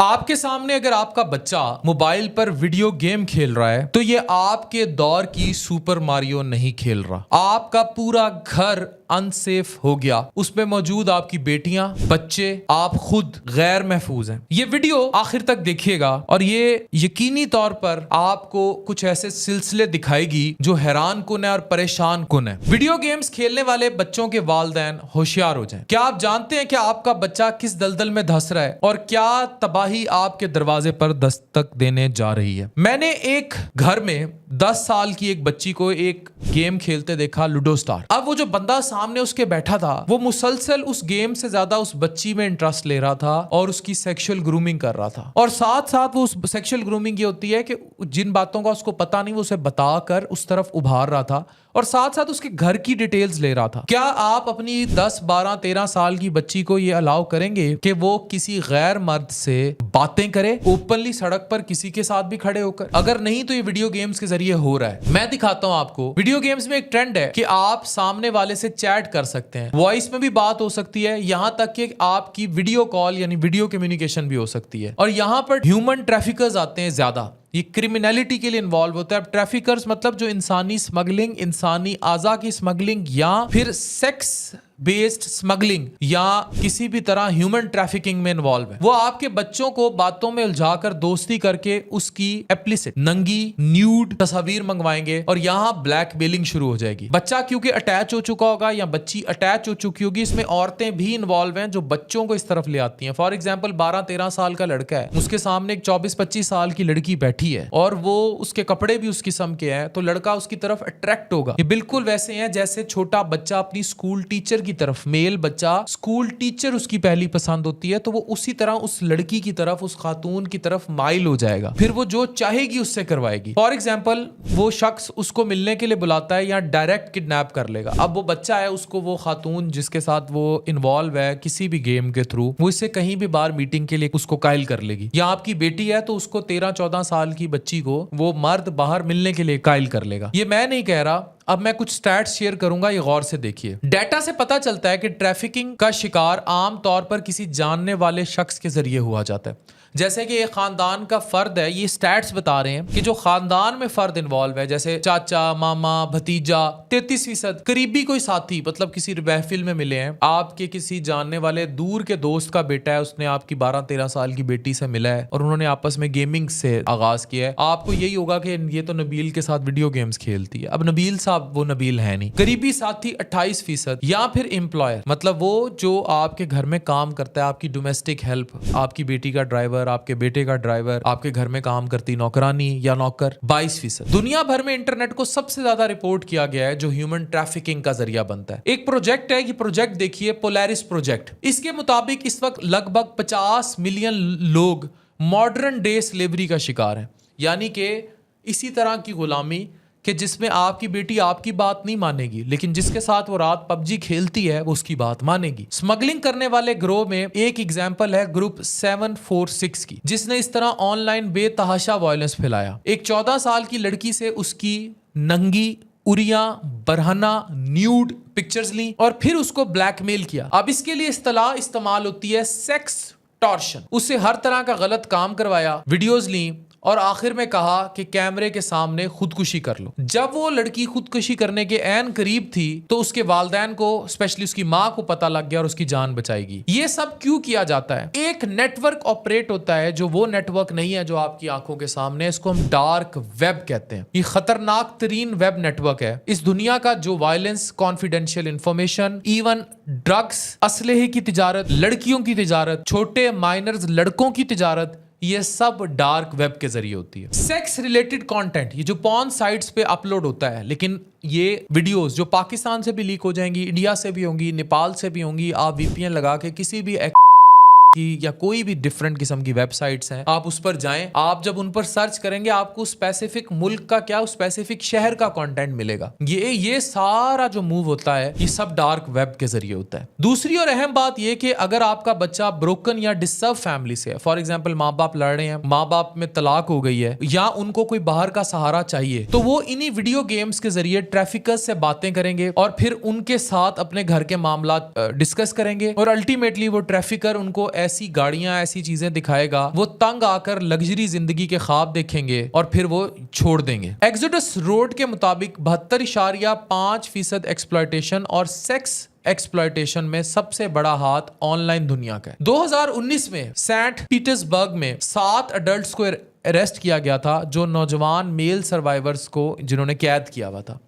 आपके सामने अगर आपका बच्चा मोबाइल पर वीडियो गेम खेल रहा है तो ये आपके दौर की सुपर मारियो नहीं खेल रहा। आपका पूरा घर अनसेफ हो गया, उसमें मौजूद आपकी बेटियां, बच्चे, आप खुद गैर महफूज हैं। ये वीडियो आखिर तक देखिएगा और ये यकीनी तौर पर आपको कुछ ऐसे सिलसिले दिखाएगी जो हैरान कुन है और परेशान कुन है। वीडियो गेम्स खेलने वाले बच्चों के वालिदैन होशियार हो जाएं। क्या आप जानते हैं कि आपका बच्चा किस दलदल में धंस रहा है और क्या तबाही आपके दरवाजे पर दस्तक देने जा रही है। मैंने एक घर में 10 साल की एक बच्ची को एक गेम खेलते देखा, लूडो स्टार। अब वो जो बंदा सामने उसके बैठा था वो मुसलसल उस गेम से ज्यादा उस बच्ची में इंटरेस्ट ले रहा था और उसकी सेक्सुअल ग्रूमिंग कर रहा था। और साथ साथ वो उस सेक्सुअल ग्रूमिंग ये होती है कि जिन बातों का उसको पता नहीं वो उसे बताकर उस तरफ उभार रहा था और साथ साथ उसके घर की डिटेल्स ले रहा था। क्या आप अपनी 10, 12, 13 साल की बच्ची को ये अलाउ करेंगे कि वो किसी गैर मर्द से बातें करे ओपनली सड़क पर किसी के साथ भी खड़े होकर? अगर नहीं तो ये वीडियो गेम्स के जरिए हो रहा है। मैं दिखाता हूं आपको। वीडियो गेम्स में एक ट्रेंड है कि आप सामने वाले से चैट कर सकते हैं, वॉइस में भी बात हो सकती है, यहां तक कि आपकी वीडियो कॉल यानी वीडियो कम्युनिकेशन भी हो सकती है। और यहां पर ह्यूमन ट्रैफिकर्स आते हैं ज्यादा, ये क्रिमिनलिटी के लिए इन्वॉल्व होता है। अब ट्रैफिकर्स मतलब जो इंसानी स्मगलिंग, इंसानी आज़ा की स्मगलिंग या फिर सेक्स बेस्ड स्मगलिंग या किसी भी तरह ह्यूमन ट्रैफिकिंग में इन्वॉल्व है। वो आपके बच्चों को बातों में उलझाकर दोस्ती करके उसकी एप्लिसिट नंगी न्यूड तस्वीर मंगवाएंगे और यहाँ ब्लैकमेलिंग शुरू हो जाएगी। बच्चा क्योंकि अटैच हो चुका होगा या बच्ची अटैच हो चुकी होगी, इसमें औरतें भी इन्वॉल्व हैं जो बच्चों को इस तरफ ले आती हैं। फॉर एग्जाम्पल 12-13 साल का लड़का है, उसके सामने एक 24-25 साल की लड़की बैठी है और वो उसके कपड़े भी उस किस्म के हैं तो लड़का उसकी तरफ अट्रैक्ट होगा। ये बिल्कुल वैसे हैं जैसे छोटा बच्चा अपनी स्कूल टीचर की तरफ, मेल बच्चा स्कूल टीचर उसकी पहली पसंद होती है तो वो उसी तरह उस लड़की की तरफ, उस खातून की तरफ माइल हो जाएगा, फिर वो जो चाहेगी उससे करवाएगी। फॉर एग्जाम्पल वो शख्स उसको मिलने के लिए बुलाता है या डायरेक्ट किडनैप कर लेगा। अब वो बच्चा है, उसको वो खातून जिसके साथ वो इन्वॉल्व है किसी भी गेम के थ्रू, वो इससे कहीं भी बाहर मीटिंग के लिए उसको कायल कर लेगी। या आपकी बेटी है तो उसको 13-14 साल की बच्ची को वो मर्द बाहर मिलने के लिए कायल कर लेगा। ये मैं नहीं कह रहा, अब मैं कुछ स्टैट्स शेयर करूंगा, ये गौर से देखिए। डेटा से पता चलता है कि ट्रैफिकिंग का शिकार आम तौर पर किसी जानने वाले शख्स के जरिए हुआ जाता है। जैसे कि एक खानदान का फर्द है, ये स्टैट्स बता रहे हैं कि जो खानदान में फर्द इन्वॉल्व है जैसे चाचा, मामा, भतीजा, 33% करीबी कोई साथी, मतलब किसी महफिल में मिले हैं, आपके किसी जानने वाले दूर के दोस्त का बेटा है, उसने आपकी 12-13 साल की बेटी से मिला है और उन्होंने आपस में गेमिंग से आगाज किया है। आपको यही होगा कि ये तो नबील के साथ वीडियो गेम्स खेलती है। अब नबील साहब वो नबील है नहीं। करीबी साथी 28%। या फिर एम्प्लॉयर, मतलब वो जो आपके घर में काम करता है, आपकी डोमेस्टिक हेल्प, आपकी बेटी का ड्राइवर, आपके बेटे का ड्राइवर, आपके घर में काम करती नौकरानी या नौकर, 22%। दुनिया भर में इंटरनेट को सबसे ज्यादा रिपोर्ट किया गया है जो ह्यूमन ट्रैफिकिंग का जरिया बनता है। एक प्रोजेक्ट है, ये प्रोजेक्ट देखिए, पोलैरिस प्रोजेक्ट। इसके मुताबिक इस वक्त लगभग 50 मिलियन लोग मॉडर्न डे स्लेवरी का शिकार हैं, यानी कि इसी तरह की गुलामी कि जिसमें आपकी बेटी आपकी बात नहीं मानेगी लेकिन जिसके साथ वो रात पबजी खेलती है वो उसकी बात मानेगी। स्मगलिंग करने वाले ग्रोह में एक एग्जांपल है ग्रुप 746 की, जिसने इस तरह ऑनलाइन बेतहाशा वायलेंस फैलाया। एक 14 साल की लड़की से उसकी नंगी उरिया बरहना न्यूड पिक्चर्स ली और फिर उसको ब्लैकमेल किया। अब इसके लिए इस्तेलाह इस्तेमाल होती है सेक्स टॉर्शन। उससे हर तरह का गलत काम करवाया, वीडियोस ली और आखिर में कहा कि कैमरे के सामने खुदकुशी कर लो। जब वो लड़की खुदकुशी करने के ऐन करीब थी तो उसके वालिदैन को, स्पेशली उसकी माँ को पता लग गया और उसकी जान बचाएगी। ये सब क्यों किया जाता है? एक नेटवर्क ऑपरेट होता है जो वो नेटवर्क नहीं है जो आपकी आंखों के सामने, इसको हम डार्क वेब कहते हैं। ये खतरनाक तरीन वेब नेटवर्क है। इस दुनिया का जो violence, confidential information, even drugs, असलहे की तिजारत, लड़कियों की तिजारत, छोटे माइनर्स लड़कों की तिजारत, ये सब डार्क वेब के जरिए होती है। सेक्स रिलेटेड कंटेंट ये जो पॉर्न साइट्स पे अपलोड होता है, लेकिन ये वीडियोस जो पाकिस्तान से भी लीक हो जाएंगी, इंडिया से भी होंगी, नेपाल से भी होंगी, आप वीपीएन लगा के किसी भी की या कोई भी डिफरेंट किस्म की वेबसाइट्स हैं, आप उस पर जाएं। आप जब उन पर सर्च करेंगे आपको स्पेसिफिक मुल्क का क्या, स्पेसिफिक शहर का कंटेंट मिलेगा। ये सारा जो मूव होता है ये सब डार्क वेब के जरिए होता है। दूसरी और अहम बात ये कि अगर आपका बच्चा ब्रोकन या डिस्टर्ब फैमिली से है, फॉर एग्जाम्पल माँ बाप लड़ रहे हैं, माँ बाप में तलाक हो गई है या उनको कोई बाहर का सहारा चाहिए, तो वो इन्हीं वीडियो गेम्स के जरिए ट्रैफिकर्स से बातें करेंगे और फिर उनके साथ अपने घर के मामला डिस्कस करेंगे और अल्टीमेटली वो ट्रैफिकर उनको ऐसी गाड़ियां, ऐसी चीजें दिखाएगा, वो तंग आकर लग्जरी जिंदगी के ख्वाब देखेंगे और फिर वो छोड़ देंगे। एक्सोडस रोड के मुताबिक 72.5% एक्सप्लॉयटेशन और सेक्स एक्सप्लॉयटेशन में सबसे बड़ा हाथ ऑनलाइन दुनिया का है। 2019 में सेंट पीटर्सबर्ग में 7 अडल्ट्स को अरेस्ट किया गया था, जो नौजवान मेल सर्वाइवर्स को जिन्होंने कैद किया हुआ था।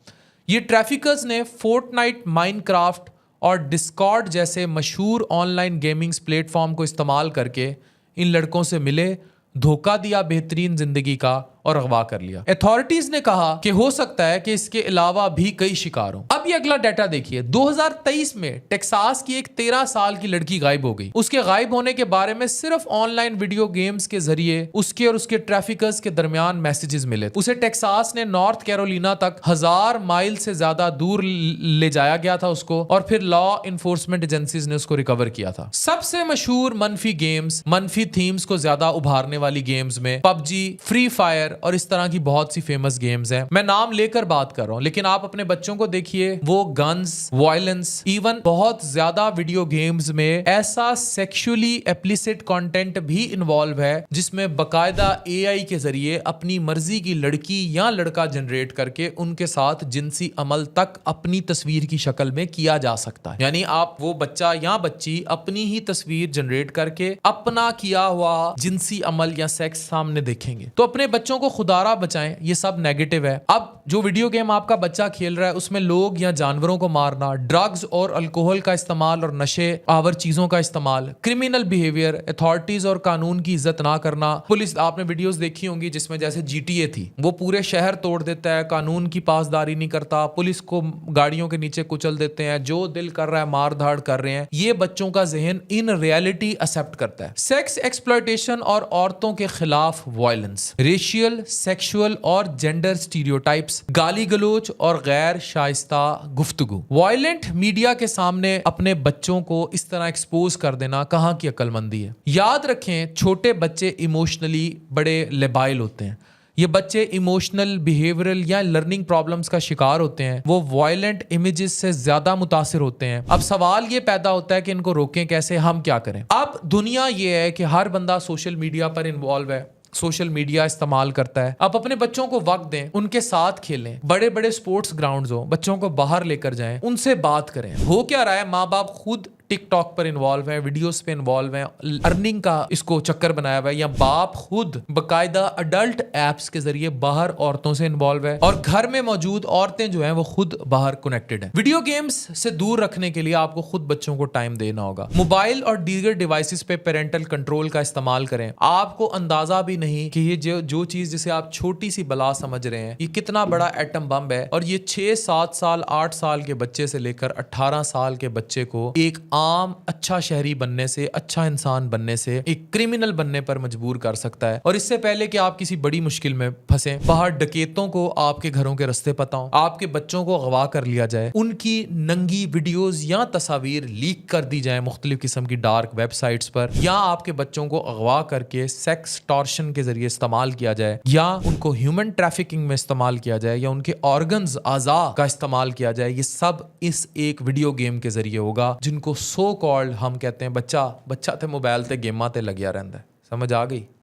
ये ट्रैफिकर्स ने फोर्टनाइट, माइनक्राफ्ट और डिस्कॉर्ड जैसे मशहूर ऑनलाइन गेमिंग प्लेटफॉर्म को इस्तेमाल करके इन लड़कों से मिले, धोखा दिया बेहतरीन जिंदगी का और अगवा कर लिया। अथॉरिटीज ने कहा कि हो सकता है कि इसके अलावा भी कई शिकार हों। अब ये अगला डाटा देखिए, 2023 में टेक्सास की एक 13 साल की लड़की गायब हो गई। उसके गायब होने के बारे में सिर्फ ऑनलाइन वीडियो गेम्स के जरिए उसके और उसके ट्रैफिकर्स के दरमियान मैसेजेस मिले। उसे टेक्सास ने नॉर्थ कैरोलिना तक 1000 माइल से ज्यादा दूर ले जाया गया था उसको, और फिर लॉ इन्फोर्समेंट एजेंसीज ने उसको रिकवर किया था। सबसे मशहूर मनफी गेम्स, मनफी थीम्स को ज्यादा उभारने वाली गेम्स में पबजी, फ्री फायर और इस तरह की बहुत सी फेमस गेम्स हैं। मैं नाम लेकर बात कर रहा हूं, लेकिन आप अपने बच्चों को देखिए, वो गन्स, वायलेंस, इवन बहुत ज्यादा वीडियो गेम्स में ऐसा सेक्सुअली एक्सप्लिसिट कंटेंट भी इन्वॉल्व है जिसमें बकायदा एआई के जरिए अपनी मर्जी की लड़की या लड़का जनरेट करके उनके साथ जिनसी अमल तक अपनी तस्वीर की शक्ल में किया जा सकता है। यानी आप वो बच्चा या बच्ची अपनी ही तस्वीर जनरेट करके अपना किया हुआ जिनसी अमल या सेक्स सामने देखेंगे। तो अपने बच्चों को खुदारा बचाएं, ये सब नेगेटिव है। अब जो वीडियो गेम आपका बच्चा खेल रहा है उसमें लोग या जानवरों को मारना, ड्रग्स और अल्कोहल का इस्तेमाल और नशे आवर चीजों का इस्तेमाल, क्रिमिनल बिहेवियर, अथॉरिटीज और कानून की इज्जत ना करना। पुलिस, आपने वीडियोस देखी होंगी जिसमें जैसे GTA थी, वो पूरे शहर तोड़ देता है, कानून की पासदारी नहीं करता, पुलिस को गाड़ियों के नीचे कुचल देते हैं, जो दिल कर रहा है मार धाड़ कर रहे हैं। ये बच्चों का जहन इन रियलिटी एक्सेप्ट करता है। सेक्स एक्सप्लॉयटेशन और औरतों के खिलाफ वायलेंस, रेशियल, सेक्सुअल और जेंडर स्टीरियोटाइप्स, गाली गलोच और गैर शाइस्ता गुफ्तगू। वायलेंट मीडिया के सामने अपने बच्चों को इस तरह एक्सपोज कर देना कहाँ की अक्लमंदी है। याद रखें, छोटे बच्चे इमोशनली बड़े लेबाइल होते हैं। ये बच्चे इमोशनल, बिहेवियरल या लर्निंग प्रॉब्लम्स का शिकार होते हैं। वो वायलेंट इमेजेस से ज्यादा मुतासिर होते हैं। अब सवाल ये पैदा होता है कि इनको रोकें कैसे, हम क्या करें। अब दुनिया ये है कि हर बंदा सोशल मीडिया पर इन्वॉल्व है, सोशल मीडिया इस्तेमाल करता है। आप अपने बच्चों को वक्त दें, उनके साथ खेलें, बड़े बड़े स्पोर्ट्स ग्राउंड्स हो, बच्चों को बाहर लेकर जाएं, उनसे बात करें। हो क्या रहा है, माँ बाप खुद टिकटॉक पर इन्वॉल्व है, वीडियोस पे इन्वॉल्व है, अर्निंग का इसको चक्कर बनाया हुआ है, या बाप खुद बकायदा अडल्ट एप्स के जरिए बाहर औरतों से इन्वॉल्व है, और घर में मौजूद औरतें जो हैं वो खुद बाहर कनेक्टेड हैं। वीडियो गेम्स से दूर रखने के लिए आपको खुद बच्चों को टाइम देना होगा। मोबाइल और दीगर डिवाइसेस पे पेरेंटल कंट्रोल का इस्तेमाल करें। आपको अंदाजा भी नहीं कि ये जो चीज जिसे आप छोटी सी बला समझ रहे हैं, ये कितना बड़ा एटम बम है, और ये 6, 7 साल, 8 साल के बच्चे से लेकर 18 साल के बच्चे को एक आम अच्छा शहरी बनने से, अच्छा इंसान बनने से, एक क्रिमिनल बनने पर मजबूर कर सकता है। और इससे पहले कि आप किसी बड़ी मुश्किल में फंसे, बाहर डकैतों को आपके घरों के रास्ते पता हो, आपके बच्चों को अगवा कर लिया जाए, उनकी नंगी वीडियोस या तस्वीर लीक कर दी जाए मुख्तलिफ किस्म की डार्क वेबसाइट्स पर, या आपके बच्चों को अगवा करके सेक्स टॉर्शन के जरिए इस्तेमाल किया जाए, या उनको ह्यूमन ट्रैफिकिंग में इस्तेमाल किया जाए, या उनके ऑर्गन्स, आज़ा का इस्तेमाल किया जाए, ये सब इस एक वीडियो गेम के जरिए होगा, जिनको सो कॉल्ड हम कहते हैं बच्चा ते मोबाइल ते गेमां ते लग्या रहंदा है। समझ आ गई?